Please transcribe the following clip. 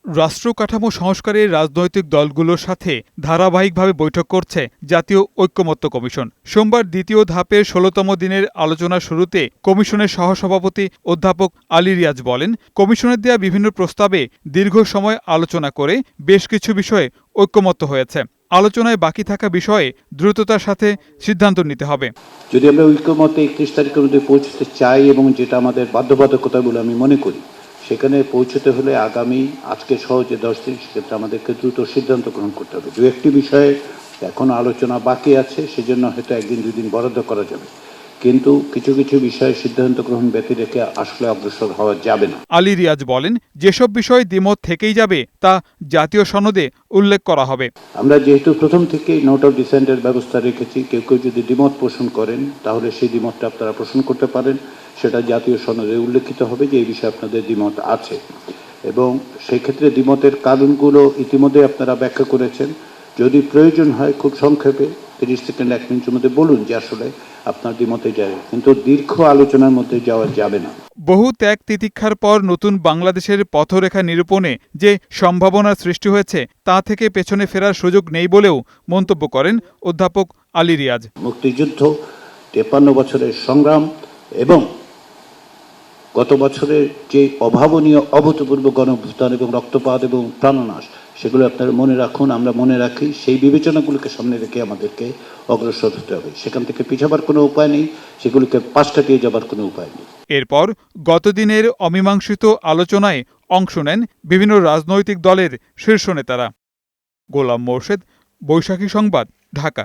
রাষ্ট্র কাঠামো সংস্কারের রাজনৈতিক দলগুলোর সাথে ধারাবাহিকভাবে বৈঠক করছে জাতীয় ঐকমত্য কমিশন। সোমবার দ্বিতীয় ধাপের ১৬তম দিনের আলোচনার শুরুতে কমিশনের সহসভাপতি অধ্যাপক আলী রিয়াজ বলেন, কমিশনের দেয়া বিভিন্ন প্রস্তাবে দীর্ঘ সময় আলোচনা করে বেশ কিছু বিষয়ে ঐকমত্য হয়েছে। আলোচনায় বাকি থাকা বিষয়ে দ্রুততার সাথে সিদ্ধান্ত নিতে হবে। যদি আমরা ঐকমত্যে ৩১ তারিখের মধ্যে পৌঁছতে চাই এবং যেটা আমাদের বাধ্যবাধকতা বলে আমি মনে করি, সেখানে পৌঁছতে হলে আগামী আজকে সহ যে 10 দিন, সেক্ষেত্রে আমাদেরকে দ্রুত সিদ্ধান্ত গ্রহণ করতে হবে। দু একটি বিষয়ে এখনো আলোচনা বাকি আছে, সেজন্য হয়তো একদিন দুই দিন বরাদ্দ করা যাবে, কিন্তু কিছু কিছু বিষয়ে সিদ্ধান্ত গ্রহণ ব্যতি রেখে আসলে অগ্রসর হওয়া যাবে না। আলী রিয়াজ বলেন, যেসব বিষয়ে দ্বিমত থেকেই যাবে তা জাতীয় সনদে উল্লেখ করা হবে। আমরা যেহেতু প্রথম থেকেই নোট অফ ডিসেন্টের ব্যবস্থা রেখেছি, কেউ কেউ যদি দ্বিমত পোষণ করেন তাহলে সেই দ্বিমতটা আপনারা পোষণ করতে পারেন, সেটা জাতীয় সনদে উল্লেখিত হবে যে এই বিষয়ে আপনাদের দ্বিমত আছে, এবং সেই ক্ষেত্রে দ্বিমতের কারণগুলো ইতিমধ্যে আপনারা ব্যাখ্যা করেছেন। যদি প্রয়োজন হয় খুব সংক্ষেপে 30 সেকেন্ড 1 মিনিটের মধ্যে বলুন যে আসলে আপনার দ্বিমতে যায়, কিন্তু দীর্ঘ আলোচনার মধ্যে যাওয়া যাবে না। বহু ত্যাগ তিতিক্ষার পর নতুন বাংলাদেশের পথরেখা নিরূপণে যে সম্ভাবনার সৃষ্টি হয়েছে তা থেকে পেছনে ফেরার সুযোগ নেই বলেও মন্তব্য করেন অধ্যাপক আলী রিয়াজ। মুক্তিযুদ্ধ, 53 বছরের সংগ্রাম এবং গত বছরের যে অভাবনীয় অভূতপূর্ব গণঅভ্যুত্থান এবং রক্তপাত এবং প্রাণনাশ, সেগুলো আপনারা মনে রাখুন, আমরা মনে রাখি। সেই বিবেচনাগুলোকে সামনে রেখে আমাদেরকে অগ্রসর হতে হবে। সেখান থেকে পিছাবার কোনো উপায় নেই, সেগুলোকে পাশ কাটিয়ে যাবার কোনো উপায় নেই। এরপর গতদিনের অমীমাংসিত আলোচনায় অংশ নেন বিভিন্ন রাজনৈতিক দলের শীর্ষ নেতারা। গোলাম মোর্শেদ, বৈশাখী সংবাদ, ঢাকা।